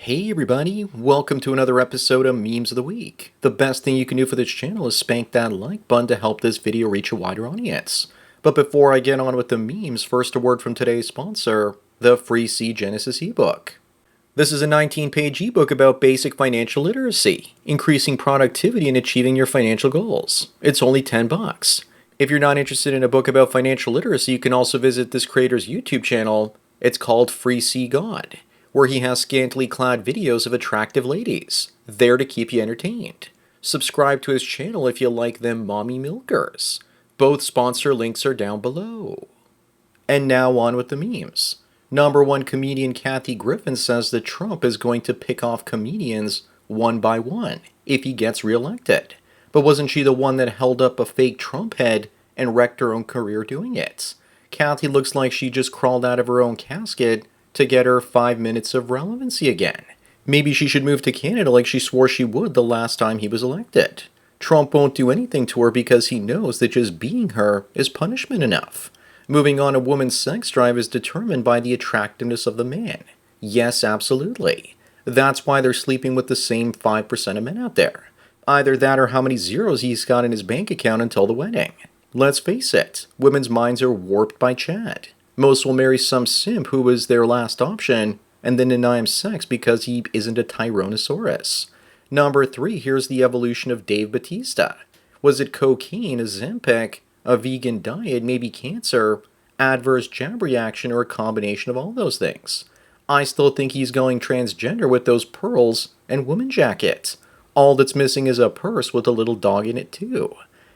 Hey everybody, welcome to another episode of Memes of the Week. The best thing you can do for this channel is spank that like button to help this video reach a wider audience. But before I get on with the memes, first a word from today's sponsor, the Freec Genesis ebook. This is a 19-page ebook about basic financial literacy, increasing productivity and achieving your financial goals. It's only $10. If you're not interested in a book about financial literacy, you can also visit this creator's YouTube channel. It's called Freec God, where he has scantily clad videos of attractive ladies, there to keep you entertained. Subscribe to his channel if you like them mommy milkers. Both sponsor links are down below. And now on with the memes. Number one comedian Kathy Griffin says that Trump is going to pick off comedians one by one if he gets reelected. But wasn't she the one that held up a fake Trump head and wrecked her own career doing it? Kathy looks like she just crawled out of her own casket to get her 5 minutes of relevancy again. Maybe she should move to Canada like she swore she would the last time he was elected. Trump won't do anything to her because he knows that just being her is punishment enough. Moving on, a woman's sex drive is determined by the attractiveness of the man. Yes, absolutely. That's why they're sleeping with the same 5% of men out there. Either that or how many zeros he's got in his bank account until the wedding. Let's face it, women's minds are warped by Chad. Most will marry some simp who was their last option and then deny him sex because he isn't a Tyrannosaurus. Number 3, here's the evolution of Dave Bautista. Was it cocaine, a Zempic, a vegan diet, maybe cancer, adverse jab reaction, or a combination of all those things? I still think he's going transgender with those pearls and woman jackets. All that's missing is a purse with a little dog in it too.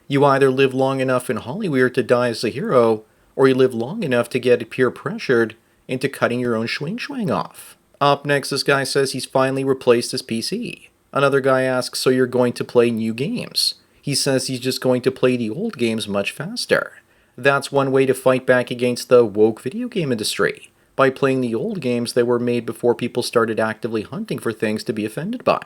You either live long enough in Hollywood to die as a hero, or you live long enough to get peer pressured into cutting your own schwing off. Up next, this guy says he's finally replaced his PC. Another guy asks, so you're going to play new games? He says he's just going to play the old games much faster. That's one way to fight back against the woke video game industry, by playing the old games that were made before people started actively hunting for things to be offended by.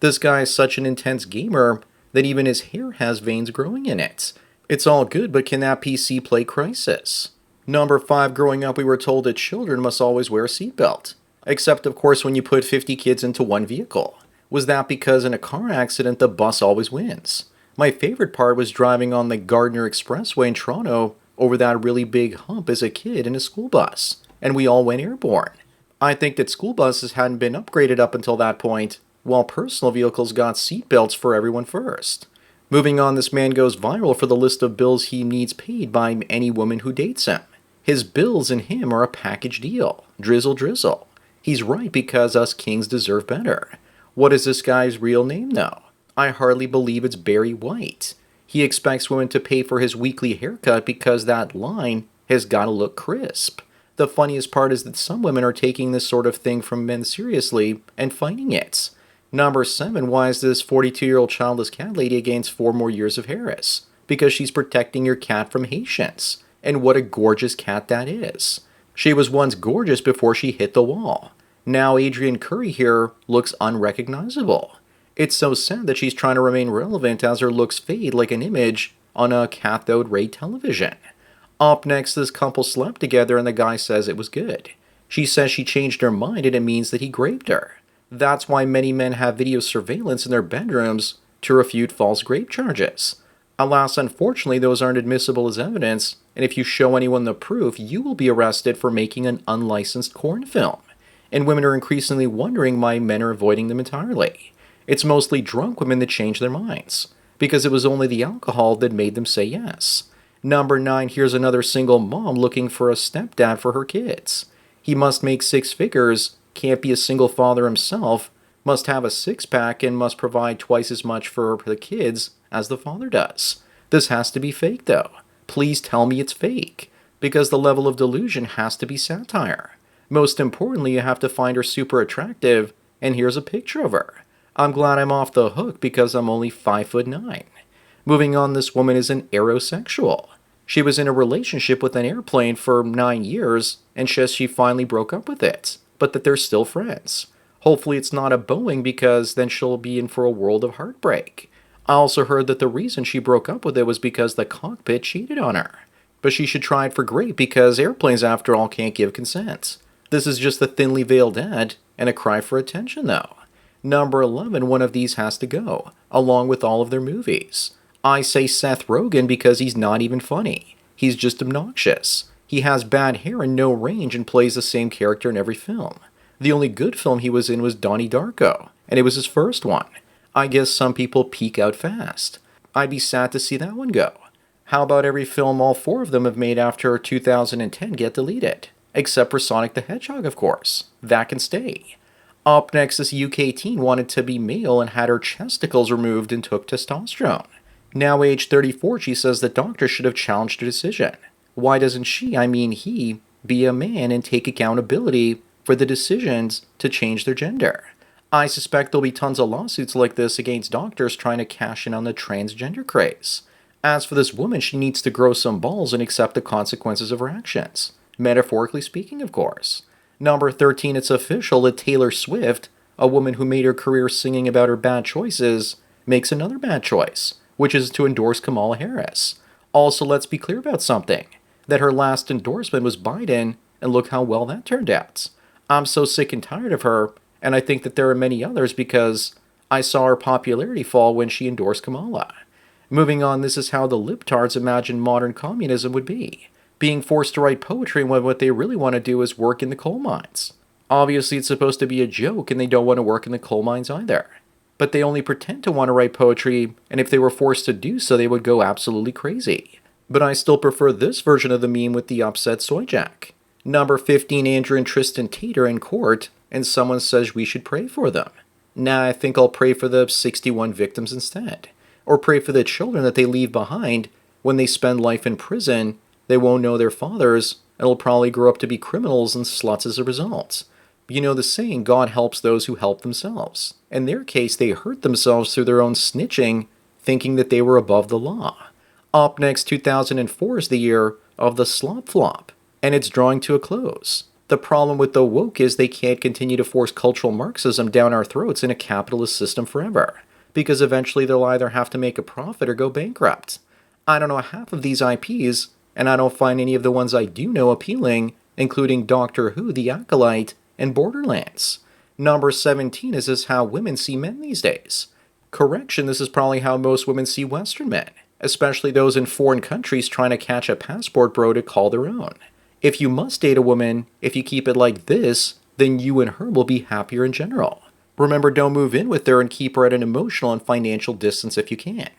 This guy is such an intense gamer that even his hair has veins growing in it. It's all good, but can that PC play Crysis? Number 5, growing up we were told that children must always wear a seatbelt. Except of course when you put 50 kids into one vehicle. Was that because in a car accident the bus always wins? My favorite part was driving on the Gardner Expressway in Toronto over that really big hump as a kid in a school bus, and we all went airborne. I think that school buses hadn't been upgraded up until that point, while personal vehicles got seatbelts for everyone first. Moving on, this man goes viral for the list of bills he needs paid by any woman who dates him. His bills and him are a package deal. Drizzle drizzle. He's right because us kings deserve better. What is this guy's real name though? I hardly believe it's Barry White. He expects women to pay for his weekly haircut because that line has got to look crisp. The funniest part is that some women are taking this sort of thing from men seriously and fighting it. Number 7, why is this 42-year-old childless cat lady against 4 more years of Harris? Because she's protecting your cat from Haitians. And what a gorgeous cat that is. She was once gorgeous before she hit the wall. Now Adrienne Curry here looks unrecognizable. It's so sad that she's trying to remain relevant as her looks fade like an image on a cathode ray television. Up next, this couple slept together and the guy says it was good. She says she changed her mind and it means that he raped her. That's why many men have video surveillance in their bedrooms to refute false rape charges. Alas, unfortunately, those aren't admissible as evidence, and if you show anyone the proof, you will be arrested for making an unlicensed porn film. And women are increasingly wondering why men are avoiding them entirely. It's mostly drunk women that change their minds, because it was only the alcohol that made them say yes. Number 9, here's another single mom looking for a stepdad for her kids. He must make 6 figures, can't be a single father himself, must have a six-pack, and must provide twice as much for the kids as the father does. This has to be fake though. Please tell me it's fake, because the level of delusion has to be satire. Most importantly, you have to find her super attractive, and here's a picture of her. I'm glad I'm off the hook because I'm only 5'9". Moving on, this woman is an aerosexual. She was in a relationship with an airplane for 9 years, and says she finally broke up with it, but that they're still friends. Hopefully it's not a Boeing because then she'll be in for a world of heartbreak. I also heard that the reason she broke up with it was because the cockpit cheated on her. But she should try it for great because airplanes after all can't give consent. This is just a thinly veiled ad and a cry for attention, though. Number 11, one of these has to go, along with all of their movies. I say Seth Rogen because he's not even funny. He's just obnoxious. He has bad hair and no range and plays the same character in every film. The only good film he was in was Donnie Darko, and it was his first one. I guess some people peak out fast. I'd be sad to see that one go. How about every film all four of them have made after 2010 get deleted? Except for Sonic the Hedgehog, of course. That can stay. Up next, this UK teen wanted to be male and had her chesticles removed and took testosterone. Now age 34, she says the doctor should have challenged her decision. Why doesn't she, I mean he, be a man and take accountability for the decisions to change their gender? I suspect there'll be tons of lawsuits like this against doctors trying to cash in on the transgender craze. As for this woman, she needs to grow some balls and accept the consequences of her actions. Metaphorically speaking, of course. Number 13, it's official that Taylor Swift, a woman who made her career singing about her bad choices, makes another bad choice, which is to endorse Kamala Harris. Also, let's be clear about something, that her last endorsement was Biden, and look how well that turned out. I'm so sick and tired of her, and I think that there are many others because I saw her popularity fall when she endorsed Kamala. Moving on, this is how the libtards imagine modern communism would be. Being forced to write poetry when what they really want to do is work in the coal mines. Obviously, it's supposed to be a joke and they don't want to work in the coal mines either. But they only pretend to want to write poetry, and if they were forced to do so, they would go absolutely crazy. But I still prefer this version of the meme with the upset soy jack. Number 15, Andrew and Tristan Tate are in court, and someone says we should pray for them. Nah, I think I'll pray for the 61 victims instead. Or pray for the children that they leave behind. When they spend life in prison, they won't know their fathers, and will probably grow up to be criminals and sluts as a result. You know the saying, God helps those who help themselves. In their case, they hurt themselves through their own snitching, thinking that they were above the law. Up next, 2004 is the year of the slop flop, and it's drawing to a close. The problem with the woke is they can't continue to force cultural Marxism down our throats in a capitalist system forever, because eventually they'll either have to make a profit or go bankrupt. I don't know half of these IPs, and I don't find any of the ones I do know appealing, including Doctor Who, The Acolyte, and Borderlands. Number 17 is this how women see men these days. Correction, this is probably how most women see Western men, especially those in foreign countries trying to catch a passport bro to call their own. If you must date a woman, if you keep it like this, then you and her will be happier in general. Remember, don't move in with her and keep her at an emotional and financial distance if you can.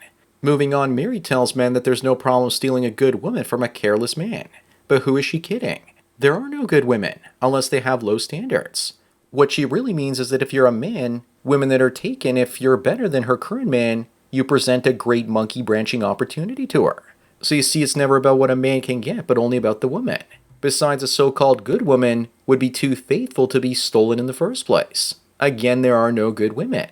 Moving on, Mary tells men that there's no problem stealing a good woman from a careless man. But who is she kidding? There are no good women, unless they have low standards. What she really means is that if you're a man, women that are taken, if you're better than her current man, you present a great monkey branching opportunity to her. So you see, it's never about what a man can get, but only about the woman. Besides, a so-called good woman would be too faithful to be stolen in the first place. Again, there are no good women.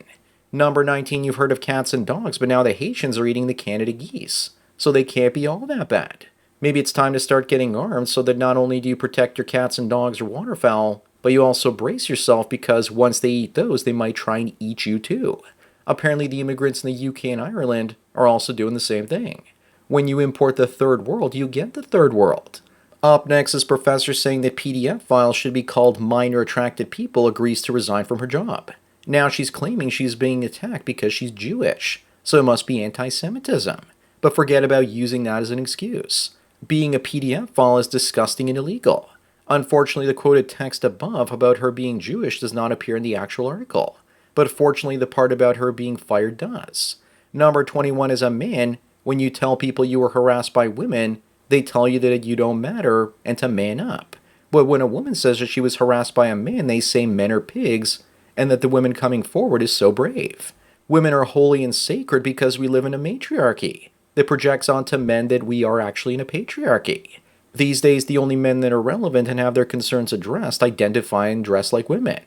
Number 19, you've heard of cats and dogs, but now the Haitians are eating the Canada geese. So they can't be all that bad. Maybe it's time to start getting armed so that not only do you protect your cats and dogs or waterfowl, but you also brace yourself because once they eat those, they might try and eat you too. Apparently the immigrants in the UK and Ireland are also doing the same thing. When you import the third world, you get the third world. Up next is Professor saying that PDF files should be called minor attracted people agrees to resign from her job. Now she's claiming she's being attacked because she's Jewish, so it must be anti-Semitism. But forget about using that as an excuse. Being a PDF file is disgusting and illegal. Unfortunately, the quoted text above about her being Jewish does not appear in the actual article. But fortunately, the part about her being fired does. Number 21 is a man. When you tell people you were harassed by women, they tell you that you don't matter and to man up. But when a woman says that she was harassed by a man, they say men are pigs and that the woman coming forward is so brave. Women are holy and sacred because we live in a matriarchy that projects onto men that we are actually in a patriarchy. These days, the only men that are relevant and have their concerns addressed identify and dress like women.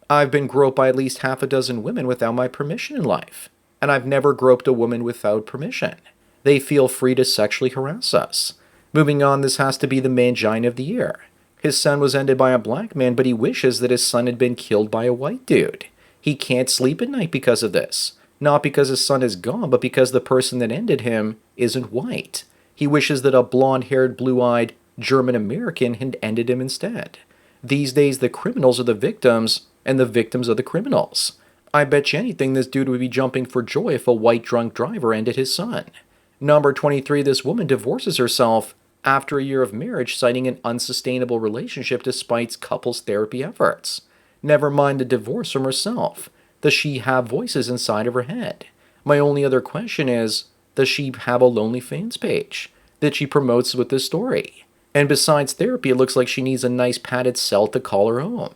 I've been groped by at least half a dozen women without my permission in life, and I've never groped a woman without permission. They feel free to sexually harass us. Moving on, this has to be the mangina of the year. His son was ended by a black man, but he wishes that his son had been killed by a white dude. He can't sleep at night because of this. Not because his son is gone, but because the person that ended him isn't white. He wishes that a blonde-haired, blue-eyed German-American had ended him instead. These days, the criminals are the victims, and the victims are the criminals. I bet you anything this dude would be jumping for joy if a white drunk driver ended his son. Number 23, this woman divorces herself after a year of marriage, citing an unsustainable relationship despite couples therapy efforts. Never mind the divorce from herself. Does she have voices inside of her head? My only other question is, does she have a Lonely Fans page that she promotes with this story? And besides therapy, it looks like she needs a nice padded cell to call her home.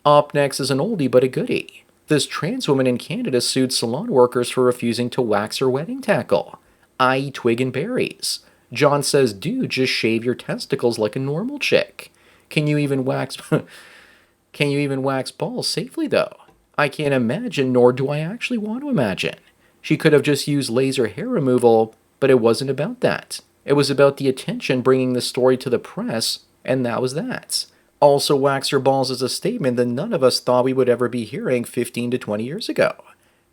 Up next is an oldie but a goodie. This trans woman in Canada sued salon workers for refusing to wax her wedding tackle, i.e. twig and berries. John says, dude, just shave your testicles like a normal chick. Can you even wax Can you even wax balls safely though? I can't imagine, nor do I actually want to imagine. She could have just used laser hair removal, but it wasn't about that. It was about the attention bringing the story to the press, and that was that. Also, wax your balls is a statement that none of us thought we would ever be hearing 15 to 20 years ago.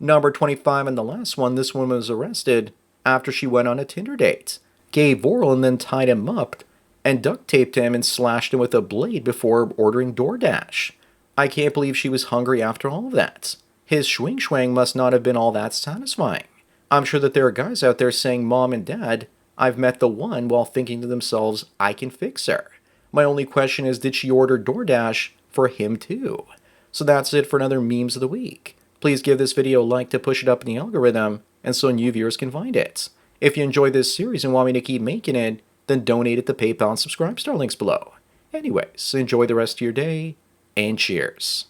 Number 25 and the last one, this woman was arrested after she went on a Tinder date, gave oral and then tied him up and duct taped him and slashed him with a blade before ordering DoorDash. I can't believe she was hungry after all of that. His swing must not have been all that satisfying. I'm sure that there are guys out there saying, Mom and Dad, I've met the one, while thinking to themselves, I can fix her. My only question is, did she order DoorDash for him too? So that's it for another Memes of the Week. Please give this video a like to push it up in the algorithm, and so new viewers can find it. If you enjoyed this series and want me to keep making it, then donate it to PayPal and subscribe to our links below. Anyways, enjoy the rest of your day, and cheers.